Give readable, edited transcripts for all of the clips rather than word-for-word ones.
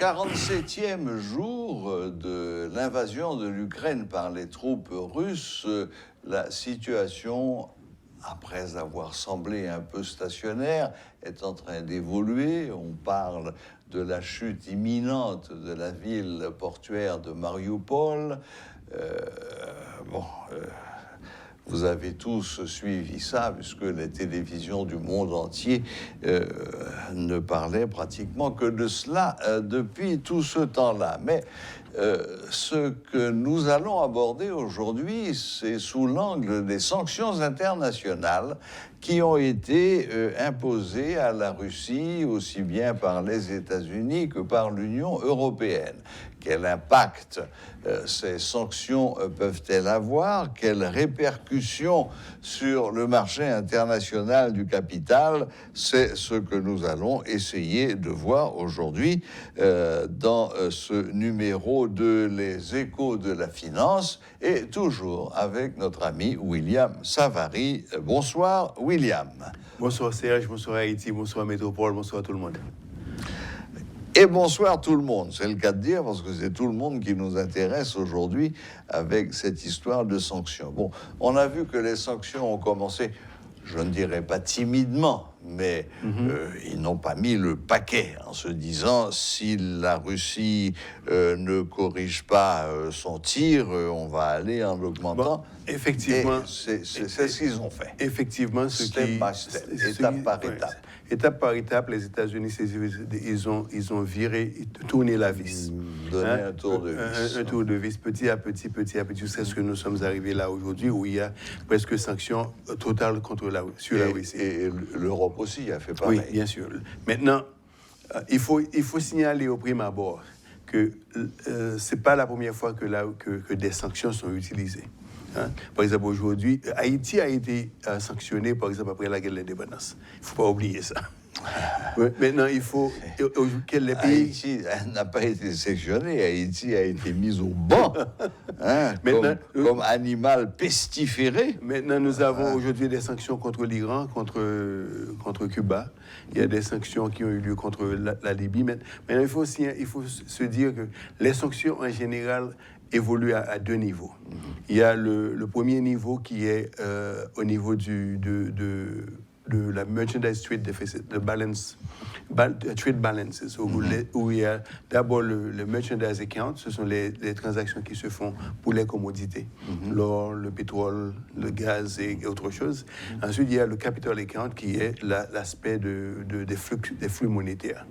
47e jour de l'invasion de l'Ukraine par les troupes russes, la situation, après avoir semblé un peu stationnaire, est en train d'évoluer. On parle de la chute imminente de la ville portuaire de Mariupol. Vous avez tous suivi ça, puisque les télévisions du monde entier ne parlaient pratiquement que de cela depuis tout ce temps-là. Mais ce que nous allons aborder aujourd'hui, c'est sous l'angle des sanctions internationales qui ont été imposées à la Russie, aussi bien par les États-Unis que par l'Union européenne. Quel impact ces sanctions peuvent-elles avoir? Quelles répercussions sur le marché international du capital? C'est ce que nous allons essayer de voir aujourd'hui dans ce numéro de Les Échos de la Finance, et toujours avec notre ami William Savary. Bonsoir William. Bonsoir Serge, bonsoir Haïti, bonsoir Métropole, bonsoir tout le monde. Et bonsoir tout le monde, c'est le cas de dire, parce que c'est tout le monde qui nous intéresse aujourd'hui avec cette histoire de sanctions. Bon, on a vu que les sanctions ont commencé, je ne dirais pas timidement, mais ils n'ont pas mis le paquet en se disant si la Russie ne corrige pas son tir, on va aller en l'augmentant. Bon, effectivement, c'est ce qu'ils ont fait. Effectivement, step by step, étape par étape. Étape par étape, les États-Unis, ils ont viré, tourné la vis. Donné un tour de vis. Un tour de vis, petit à petit, jusqu'à ce que nous sommes arrivés là aujourd'hui, où il y a presque sanctions totales sur la Russie. Et l'Europe aussi a fait pareil. Oui, bien sûr. Maintenant, il faut signaler au prime abord que ce n'est pas la première fois que des sanctions sont utilisées. Hein? Par exemple, aujourd'hui, Haïti a été sanctionné, par exemple, après la guerre de l'indépendance. Il ne faut pas oublier ça. Maintenant, il faut que les pays... Haïti n'a pas été sanctionné, Haïti a été mis au banc, hein, comme animal pestiféré. Maintenant, nous avons aujourd'hui des sanctions contre l'Iran, contre Cuba. Il y a des sanctions qui ont eu lieu contre la Libye. Maintenant, il faut se dire que les sanctions, en général, évoluent à deux niveaux. Il y a le premier niveau qui est au niveau de la merchandise trade deficit, trade balances, où il y a d'abord le merchandise account, ce sont les transactions qui se font pour les commodités, l'or, le pétrole, le gaz et autre chose. Ensuite, il y a le capital account qui est l'aspect des flux monétaires.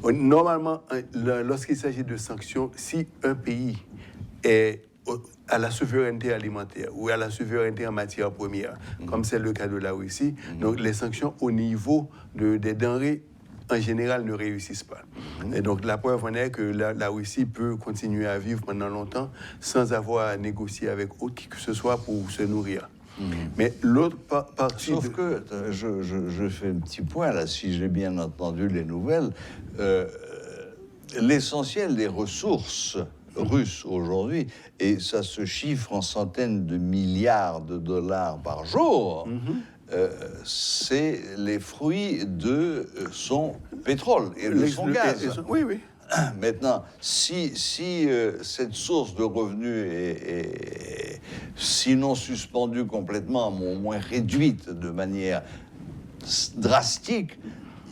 Normalement, lorsqu'il s'agit de sanctions, si un pays est à la souveraineté alimentaire ou à la souveraineté en matière première, comme c'est le cas de la Russie, donc les sanctions au niveau des denrées, en général, ne réussissent pas. Et donc la preuve en est que la Russie peut continuer à vivre pendant longtemps sans avoir à négocier avec qui que ce soit pour se nourrir. Mais l'autre partie... Sauf que, je fais un petit point là, si j'ai bien entendu les nouvelles, l'essentiel des ressources russes aujourd'hui, et ça se chiffre en centaines de milliards de dollars par jour, c'est les fruits de son pétrole et de son gaz. Oui, oui. Maintenant, si cette source de revenus est sinon suspendue complètement, mais au moins réduite de manière drastique,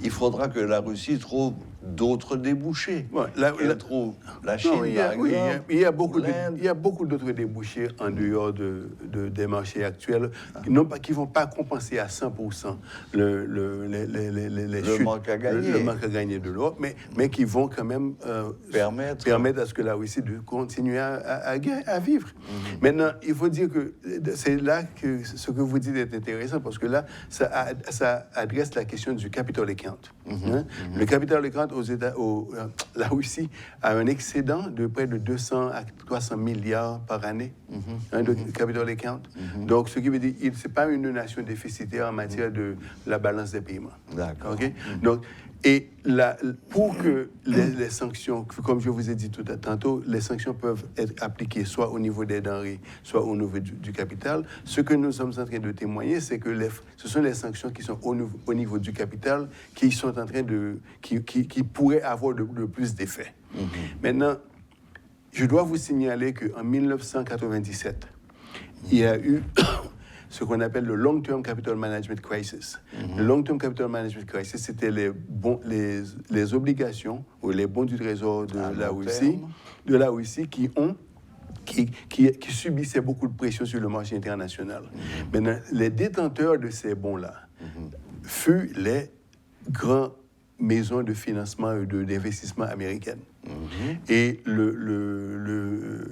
il faudra que la Russie trouve d'autres débouchés. Ouais, trouve la Chine, il y a beaucoup d'autres débouchés en dehors des marchés actuels qui ne vont pas compenser à 100% le manque à gagner de l'or, mais qui vont quand même permettre à ce que la Russie de continuer à vivre. Maintenant, il faut dire que c'est là que ce que vous dites est intéressant, parce que là, ça adresse la question du capital account. Le capital account la Russie a un excédent de près de 200 à 300 milliards par année de capital account. Donc, ce qui veut dire que ce n'est pas une nation déficitaire en matière de la balance des paiements. D'accord. Okay? Donc, Et pour que les sanctions, comme je vous ai dit tantôt, les sanctions peuvent être appliquées soit au niveau des denrées, soit au niveau du capital. Ce que nous sommes en train de témoigner, c'est que ce sont les sanctions qui sont au niveau du capital qui sont en train qui pourraient avoir le plus d'effet. Maintenant, je dois vous signaler qu'en 1997, il y a eu ce qu'on appelle le Long-Term Capital Management Crisis. Le Long-Term Capital Management Crisis, c'était les obligations ou les bons du Trésor de la Russie qui subissaient beaucoup de pression sur le marché international. Maintenant, les détenteurs de ces bons-là furent les grandes maisons de financement et d'investissement américaines. Et le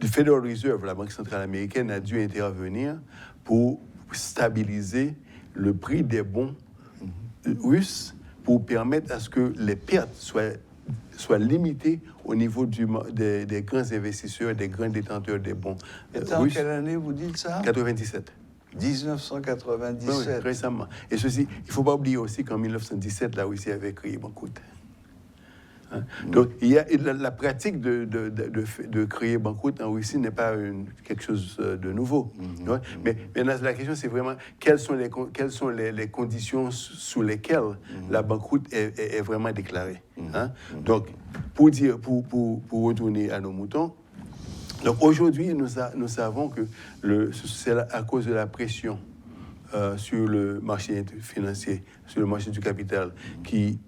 Federal Reserve, la Banque centrale américaine, a dû intervenir pour stabiliser le prix des bons russes pour permettre à ce que les pertes soient limitées au niveau des grands investisseurs, des grands détenteurs des bons russes. En quelle année vous dites ça? 97. 1997. Oui, récemment. Et ceci, il ne faut pas oublier aussi qu'en 1917, la Russie avait créé banqueroute. Donc, il y a la pratique de créer banqueroute en Russie n'est pas quelque chose de nouveau. Mais maintenant, la question, c'est vraiment quelles sont les conditions sous lesquelles la banqueroute est vraiment déclarée. Donc, pour retourner à nos moutons, donc aujourd'hui, nous savons que c'est à cause de la pression sur le marché financier, sur le marché du capital, qui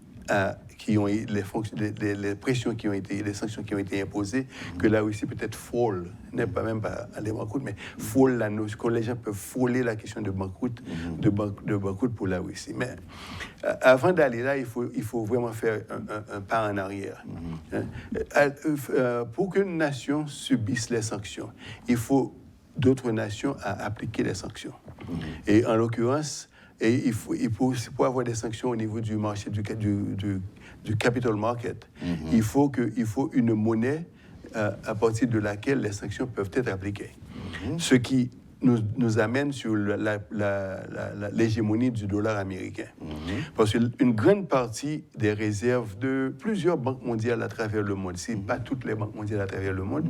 ont les pressions qui ont été, les sanctions qui ont été imposées, que la Russie peut-être frôle, n'est pas même pas aller banqueroute, mais frôle la notion, que les gens peuvent frôler la question de banqueroute, de banqueroute pour la Russie. Mais avant d'aller là, il faut vraiment faire un pas en arrière. Pour qu'une nation subisse les sanctions, il faut d'autres nations à appliquer les sanctions. Et en l'occurrence, pour avoir des sanctions au niveau du marché du capital market, il faut une monnaie à partir de laquelle les sanctions peuvent être appliquées. Ce qui nous amène sur l'hégémonie du dollar américain. Parce qu'une grande partie des réserves de plusieurs banques mondiales à travers le monde, si pas toutes les banques mondiales à travers le monde,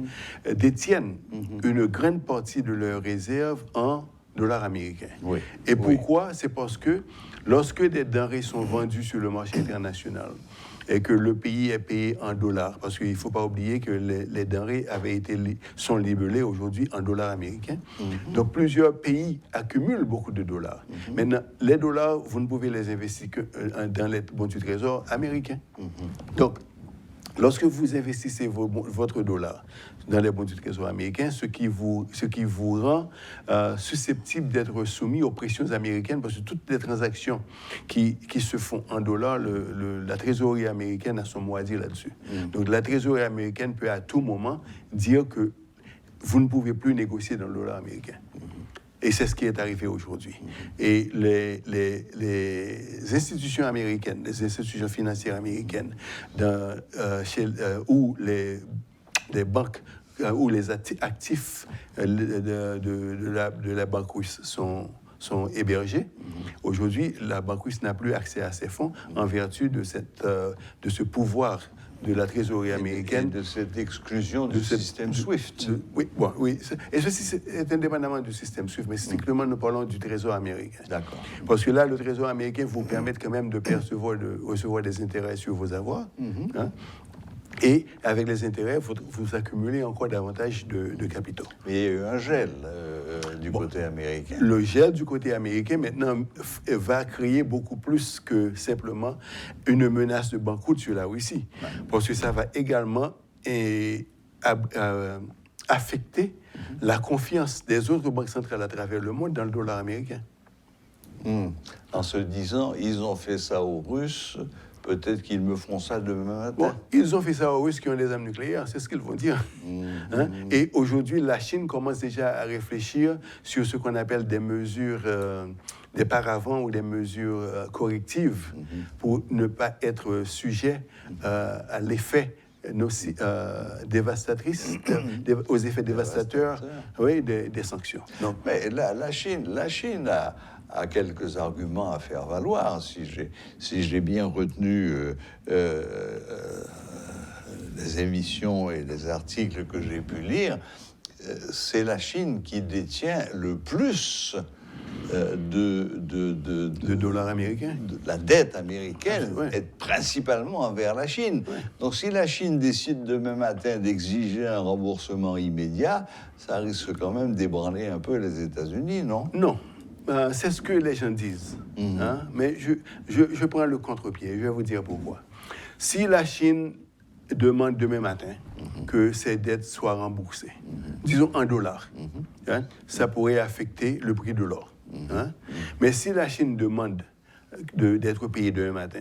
détiennent une grande partie de leurs réserves en dollars américains. Et pourquoi? C'est parce que lorsque des denrées sont vendues sur le marché international et que le pays est payé en dollars, parce qu'il ne faut pas oublier que les denrées sont libellées aujourd'hui en dollars américains. Donc plusieurs pays accumulent beaucoup de dollars. Maintenant, les dollars, vous ne pouvez les investir que dans les bons du trésor américains. Donc, lorsque vous investissez votre dollar dans les bons du trésor américains, ce qui vous rend susceptible d'être soumis aux pressions américaines, parce que toutes les transactions qui se font en dollars, la trésorerie américaine a son mot à dire là-dessus. Donc la trésorerie américaine peut à tout moment dire que vous ne pouvez plus négocier dans le dollar américain. Et c'est ce qui est arrivé aujourd'hui. Et les institutions américaines, les institutions financières américaines, où les banques, où les actifs de la banque russe sont hébergés, aujourd'hui, la banque russe n'a plus accès à ces fonds en vertu de ce pouvoir de la trésorerie américaine. Et de cette exclusion du système SWIFT. Oui. Et ceci est indépendamment du système SWIFT, mais strictement nous parlons du trésor américain. D'accord. Parce que là, le trésor américain vous permet quand même de recevoir des intérêts sur vos avoirs. Et avec les intérêts, vous accumulez encore davantage de capitaux. Mais il y a eu un gel du côté américain. Le gel du côté américain, maintenant, va créer beaucoup plus que simplement une menace de banqueroute sur la Russie. Parce que ça va également affecter la confiance des autres banques centrales à travers le monde dans le dollar américain. En se disant, ils ont fait ça aux Russes, peut-être qu'ils me feront ça demain matin. Bon, ils ont fait ça aux Russes qui ont des armes nucléaires, c'est ce qu'ils vont dire. Et aujourd'hui, la Chine commence déjà à réfléchir sur ce qu'on appelle des mesures, des paravents ou des mesures correctives pour ne pas être sujet à l'effet dévastatrice, aux effets dévastateurs des sanctions. Mais la Chine a quelques arguments à faire valoir, si j'ai bien retenu les émissions et les articles que j'ai pu lire. C'est la Chine qui détient le plus de dollars américains. La dette américaine Ouais. est principalement envers la Chine. Ouais. Donc si la Chine décide demain matin d'exiger un remboursement immédiat, ça risque quand même d'ébranler un peu les États-Unis, non? Non. C'est ce que les gens disent. Hein? Mais je prends le contre-pied. Je vais vous dire pourquoi. Si la Chine demande demain matin que ses dettes soient remboursées, disons en dollars, hein, ça pourrait affecter le prix de l'or. Hein? Mais si la Chine demande d'être payée demain matin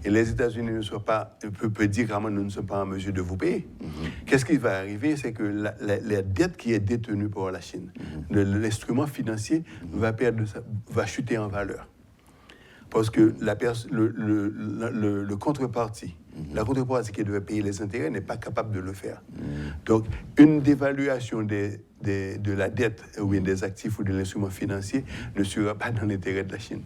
et les États-Unis ne sont pas, peut dire clairement nous ne sommes pas en mesure de vous payer, qu'est-ce qui va arriver? C'est que la dette qui est détenue par la Chine, l'instrument financier va chuter en valeur. Parce que le contrepartie, la contrepartie qui devait payer les intérêts n'est pas capable de le faire. Donc, une dévaluation de la dette ou bien des actifs ou de l'instrument financier ne sera pas dans l'intérêt de la Chine.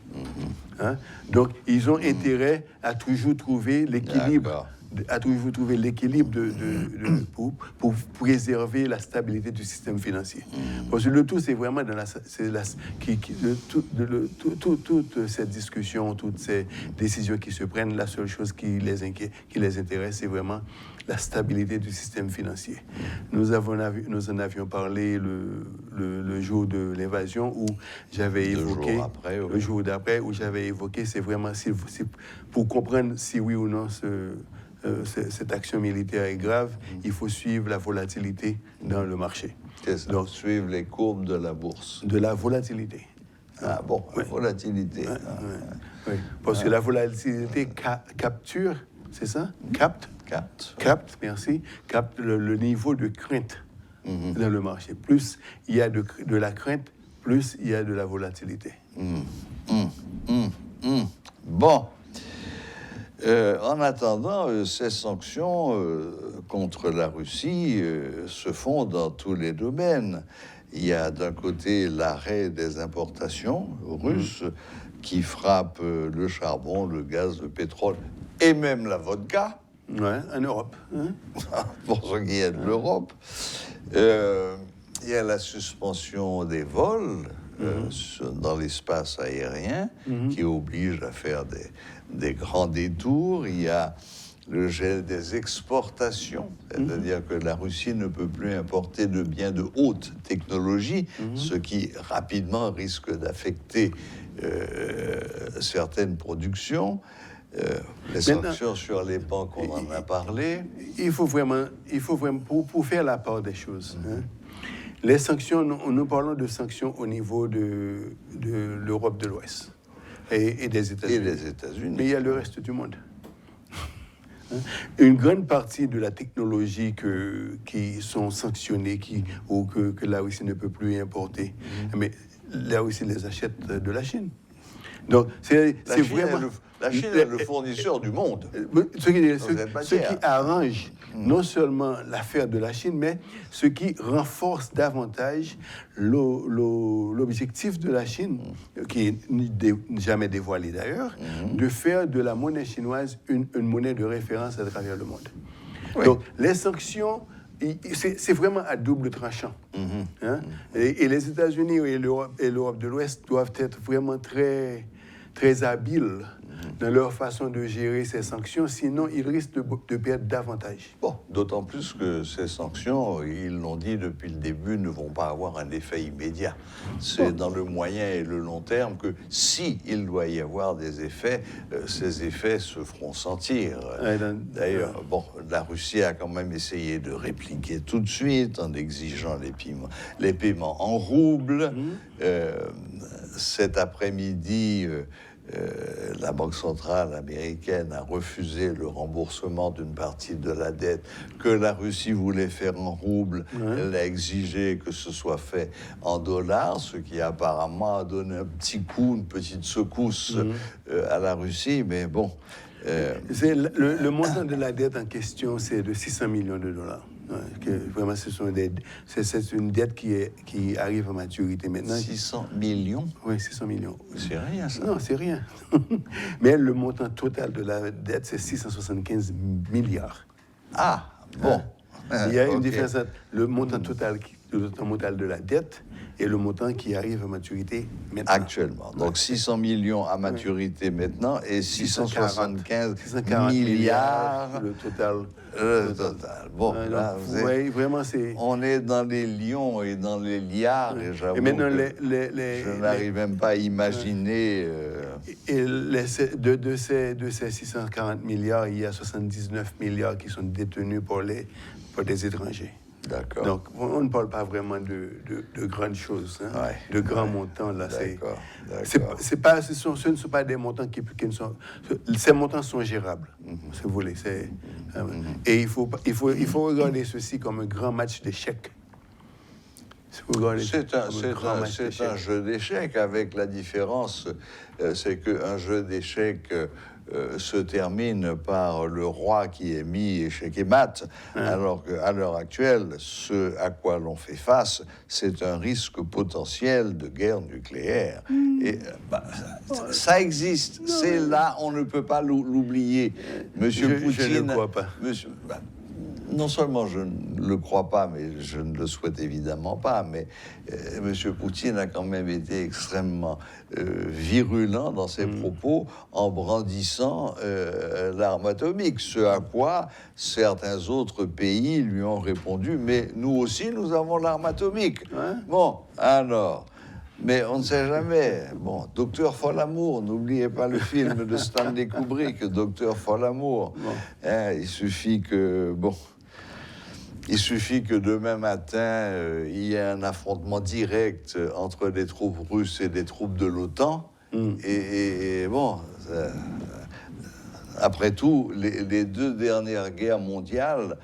Hein? Donc, ils ont intérêt à toujours trouver l'équilibre. Pour préserver la stabilité du système financier. Parce que le tout, c'est vraiment toute cette discussion, toutes ces décisions qui se prennent, la seule chose qui les intéresse, c'est vraiment la stabilité du système financier. Nous en avions parlé le jour de l'invasion où j'avais évoqué, le jour d'après, où j'avais évoqué, c'est vraiment pour comprendre si oui ou non cette action militaire est grave, il faut suivre la volatilité dans le marché. Donc, suivre les courbes de la bourse. De la volatilité. Ah bon, la volatilité. Oui. Parce que la volatilité capture, c'est ça? Capte, merci, capte le niveau de crainte dans le marché. Plus il y a de la crainte, plus il y a de la volatilité. Bon. En attendant, ces sanctions contre la Russie se font dans tous les domaines. Il y a d'un côté l'arrêt des importations russes qui frappe le charbon, le gaz, le pétrole et même la vodka. Ouais, en Europe. Hein? Pour ce qui est de l'Europe. Il y a la suspension des vols dans l'espace aérien qui oblige à faire des grands détours. Il y a le gel des exportations, c'est-à-dire que la Russie ne peut plus importer de biens de haute technologie, ce qui rapidement risque d'affecter certaines productions. Les sanctions sur les banques, on en a parlé. Il faut vraiment pour faire la part des choses. Hein, les sanctions, nous parlons de sanctions au niveau de l'Europe de l'Ouest et des États-Unis. Mais il y a le reste du monde. Une grande partie de la technologie qui sont sanctionnées ou que la Russie ne peut plus importer, mais la Russie les achète de la Chine. Donc, c'est vraiment... La Chine est le fournisseur du monde. Ce qui arrange non seulement l'affaire de la Chine, mais ce qui renforce davantage l'objectif de la Chine, qui n'est jamais dévoilé d'ailleurs, de faire de la monnaie chinoise une monnaie de référence à travers le monde. Oui. Donc, les sanctions, c'est vraiment à double tranchant. Hein? Et les États-Unis et l'Europe de l'Ouest doivent être vraiment très, très habiles dans leur façon de gérer ces sanctions, sinon ils risquent de perdre davantage. Bon, d'autant plus que ces sanctions, ils l'ont dit depuis le début, ne vont pas avoir un effet immédiat. C'est dans le moyen et le long terme que, si il doit y avoir des effets, ces effets se feront sentir. D'ailleurs, la Russie a quand même essayé de répliquer tout de suite en exigeant les paiements en roubles. Cet après-midi, la Banque centrale américaine a refusé le remboursement d'une partie de la dette que la Russie voulait faire en roubles. Elle a exigé que ce soit fait en dollars, ce qui apparemment a donné un petit coup, une petite secousse à la Russie. Mais bon, Le montant de la dette en question, c'est de 600 millions de dollars. Vraiment, c'est une dette qui arrive à maturité maintenant. 600 millions? Oui, 600 millions. C'est rien, ça. Non, c'est rien. Mais le montant total de la dette, c'est 675 milliards. Ah, bon. Il y a une différence entre le montant total de la dette et le montant qui arrive à maturité maintenant. Actuellement. Donc 600 millions à maturité maintenant et 675 milliards. Le total. Le total. Bon, là, oui, vraiment, on est dans les lions et dans les liards. Et j'avoue que je n'arrive même pas à imaginer. Et de ces 640 milliards, il y a 79 milliards qui sont détenus par des étrangers. D'accord. Donc, on ne parle pas vraiment de grandes choses, hein, de grands montants. Là, d'accord. Ce ne sont pas des montants qui ne sont... Ces montants sont gérables, si vous voulez. Et il faut regarder ceci comme un grand match d'échecs. C'est un jeu d'échecs avec la différence, c'est qu'un jeu d'échecs se termine par le roi qui est mis échec et mat, alors qu'à l'heure actuelle, ce à quoi l'on fait face, c'est un risque potentiel de guerre nucléaire. Et ça existe, c'est là, on ne peut pas l'oublier. Monsieur Poutine... Je ne crois pas. Non seulement je ne le crois pas, mais je ne le souhaite évidemment pas, mais M. Poutine a quand même été extrêmement virulent dans ses propos en brandissant l'arme atomique, ce à quoi certains autres pays lui ont répondu, mais nous aussi nous avons l'arme atomique. Bon, alors... Mais on ne sait jamais. Bon, Docteur Folamour, n'oubliez pas le film de Stanley Kubrick, Docteur Folamour. Il suffit que demain matin, il y ait un affrontement direct entre des troupes russes et des troupes de l'OTAN. Et bon, après tout, les deux dernières guerres mondiales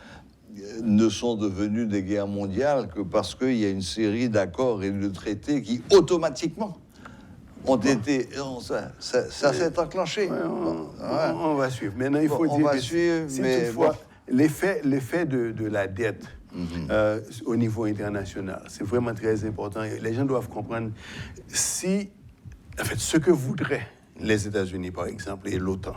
ne sont devenues des guerres mondiales que parce qu'il y a une série d'accords et de traités qui, automatiquement, ont été... Ça s'est enclenché. On va suivre. Maintenant, il faut dire que toutefois, l'effet de la dette au niveau international, c'est vraiment très important. Les gens doivent comprendre ce que voudraient les États-Unis, par exemple, et l'OTAN,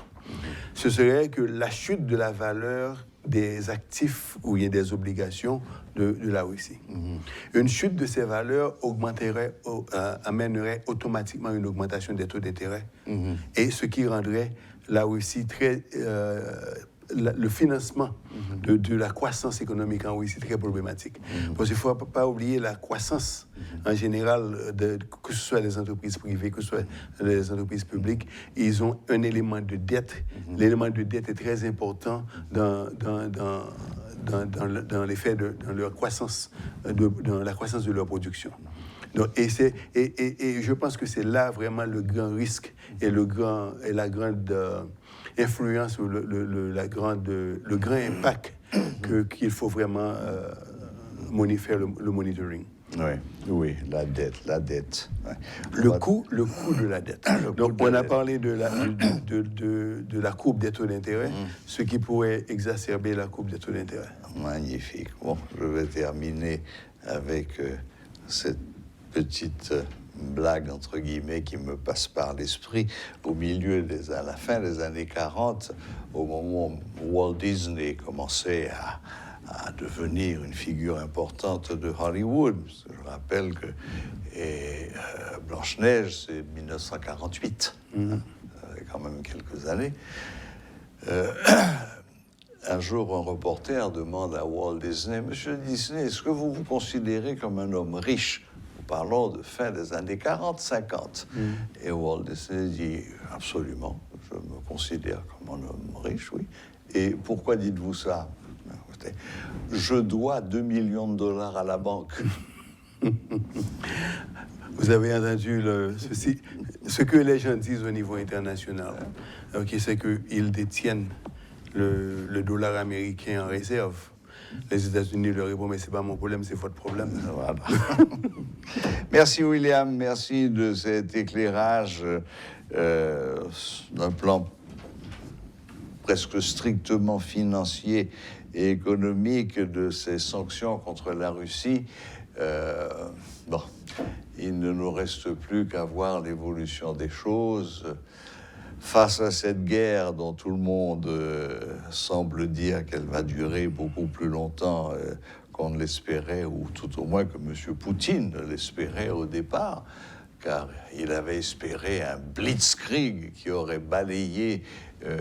ce serait que la chute de la valeur des actifs ou bien des obligations de la Russie. Une chute de ces valeurs amènerait automatiquement une augmentation des taux d'intérêt, et ce qui rendrait la Russie le financement de la croissance économique en Russie très problématique. Parce qu'il ne faut pas oublier la croissance en général, que ce soit les entreprises privées, que ce soit les entreprises publiques, ils ont un élément de dette. L'élément de dette est très important dans leur croissance, dans la croissance de leur production. Donc, et je pense que c'est là vraiment le grand risque et la grande influence ou le grand impact qu'il faut vraiment faire le monitoring. Oui, la dette. Ouais. Le coût de la dette. Donc, on a parlé de la courbe des taux d'intérêt, ce qui pourrait exacerber la courbe des taux d'intérêt. Magnifique. Bon, je vais terminer avec cette petite blague, entre guillemets, qui me passe par l'esprit. À la fin des années 40, au moment où Walt Disney commençait à devenir une figure importante de Hollywood. Je rappelle que Blanche-Neige, c'est 1948, quand même quelques années. Un jour, un reporter demande à Walt Disney, « Monsieur Disney, est-ce que vous vous considérez comme un homme riche ?» Parlons de fin des années 40-50. Et Walt Disney dit, « Absolument, je me considère comme un homme riche, oui. Et pourquoi dites-vous ça ? Je dois 2 millions de dollars à la banque. » Vous avez entendu ceci, ce que les gens disent au niveau international, c'est qu'ils détiennent le dollar américain en réserve. Les États-Unis leur répondent, mais c'est pas mon problème, c'est votre problème. Voilà. Merci William, merci de cet éclairage d'un plan presque strictement financier et économique de ces sanctions contre la Russie, bon, il ne nous reste plus qu'à voir l'évolution des choses. Face à cette guerre dont tout le monde semble dire qu'elle va durer beaucoup plus longtemps qu'on ne l'espérait, ou tout au moins que M. Poutine l'espérait au départ, car il avait espéré un blitzkrieg qui aurait balayé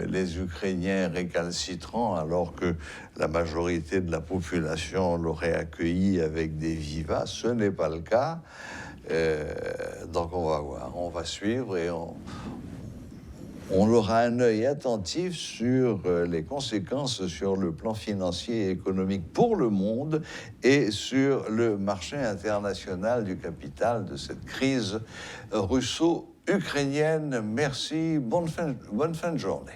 les Ukrainiens récalcitrants, alors que la majorité de la population l'aurait accueilli avec des vivas. Ce n'est pas le cas. Donc on va voir, on va suivre et on aura un œil attentif sur les conséquences sur le plan financier et économique pour le monde et sur le marché international du capital de cette crise russo-ukrainienne. Merci, bonne fin de journée.